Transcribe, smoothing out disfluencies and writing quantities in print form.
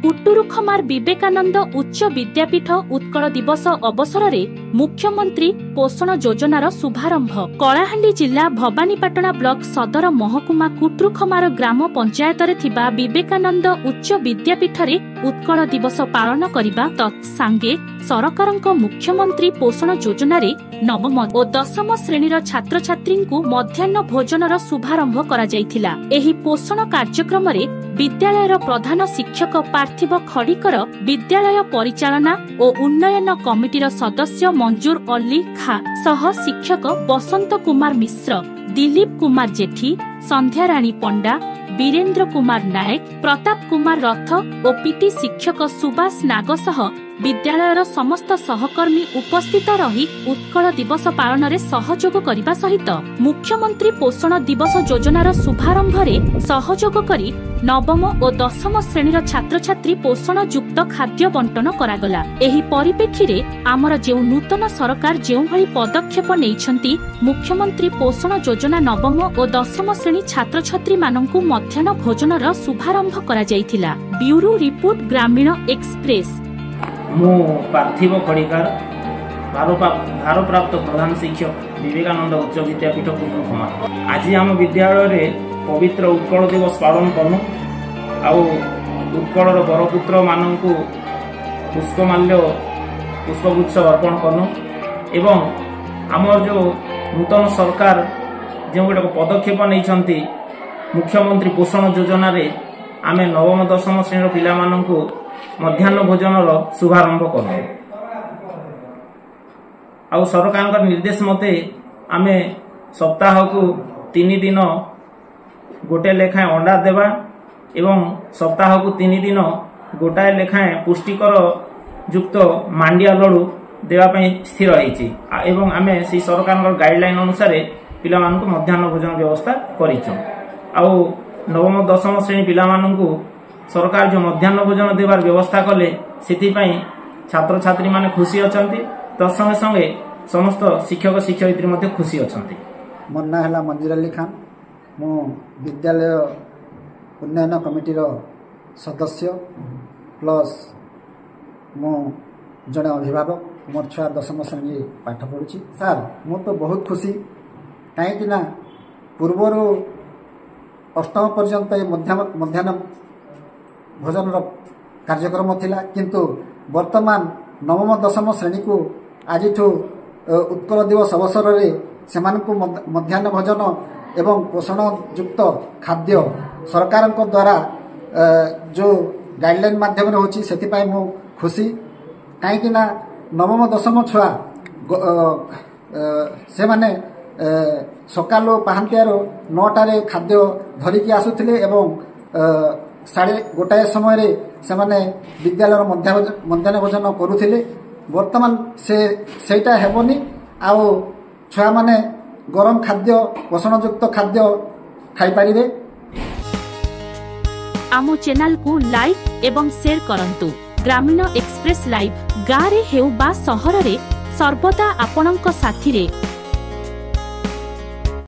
कुटुरुखमार विवेकानंद उच्च विद्यापीठ उत्कल दिवस अवसर में मुख्यमंत्री पोषण योजनार शुभारंभ। कलाहांडी जिला भवानीपाटना ब्लॉक सदर महकुमा कुटुरुखमार ग्राम पंचायत थिबा विवेकानंद उच्च विद्यापीठ रे उत्कल दिवस पालन करिबा तत्सांगे सरकारक मुख्यमंत्री पोषण योजना रे नवम और दशम श्रेणीर छात्र छात्री मध्याह्न भोजनर शुभारंभ करा जायथिला। एही पोषण कार्यक्रम रे विद्यालयर प्रधान शिक्षक पार्थिव खड़ीकर, विद्यालय परिचालना और उन्नयन कमिटीर सदस्य मंजूर अली खा सह शिक्षक बसंत कुमार मिश्र, दिलीप कुमार जेठी, संध्याराणी पंडा, वीरेंद्र कुमार नायक, प्रताप कुमार रथ और पीटी शिक्षक सुभाष नाग सह विद्यालयर समस्त सहकर्मी उपस्थित रही उत्कल दिवस पालन में सहयोग करने सहित मुख्यमंत्री पोषण दिवस योजनार शुभारंभ में सहयोग करी नवम और दशम श्रेणीर छात्र छात्री पोषण युक्त खाद्य बंटन करागला। एही परिप्रेक्षी रे आमर जो नूतन सरकार जो भली पदक्षेप नैछंती मुख्यमंत्री पोषण योजना नवम और दशम श्रेणी छात्र छात्री माननकु मध्याह्न भोजनर शुभारंभ करा जायथिला। ब्यूरो रिपोर्ट ग्रामीण एक्सप्रेस। मु पार्थिव खड़ीकार भारप्राप्त प्रधान शिक्षक विवेकानंद उच्च विद्यापीठ कुटुरुखमा। आज आम विद्यालय रे पवित्र उत्कल दिवस पालन करूँ आउ उत्कलर बरपुत्र मानू पुष्पमाल्य पुष्पगुच्छ अर्पण करूँ एवं आमर जो नूतन सरकार जो गोटे पदक्षेप नहीं मुख्यमंत्री पोषण योजना रे आमे नवम दशम श्रेणी पिला मानू मध्याह्न भोजनर शुभारंभ करूँ। आउ सरकार निर्देश मते आमे सप्ताह को 3 दिन गोटे लेखाएं अंडा देवा एवं सप्ताह को 3 दिन गोटाए लेखाएं पुष्टिकर युक्त मांडिया लड़ू देवाई स्थिर होती एवं आमे से सरकार गाइडलाइन अनुसार पिला मानकु मध्याह्न भोजन व्यवस्था करिछो। आउ नवम दशम श्रेणी पिला मानकु सरकार जो मध्याह्न भोजन देवार व्यवस्था कले सेथिपाई छात्र छात्री माने खुशी अछंती तत्संगे संगे समस्त शिक्षक शिक्षयित्री मध्य खुशी अछंती। मोर ना हला मंजूर अली खान, मु विद्यालय उन्नयन कमिटीर सदस्य प्लस मु जड़े अभिभावक। मोर छुआ दशम श्रेणी पाठ पढ़ुची। सार मु तो बहुत खुशी कहीं पूर्वर अष्टम पर्यंत मध्याह्न भोजन कार्यक्रम थिला किंतु वर्तमान नवम दशम श्रेणी को आज उत्कल दिवस अवसर रे सेमानकु मध्याह्न भोजन एवं पोषण युक्त खाद्य सरकार द्वारा जो गाइडलाइन माध्यम होची सेतिपाई मु खुशी कहीं नवम दशम छुआ से माने सकालू पहांतियार 9टारे खाद्य धरिकी आसुथिले एवं 1:30 समय रे से माने विद्यालय मध्याह्न भोजन करुथिले। वर्तमान सेटा हेबनी आउ छुआ माने गरम खाद्य पोषण युक्त खाद्य खाई पारिबे। आमो चैनल को लाइक एवं शेयर करंतु। ग्रामीण एक्सप्रेस लाइव गाँव रे हेउ बा सहर रे सर्वदा आपणक साथी रे।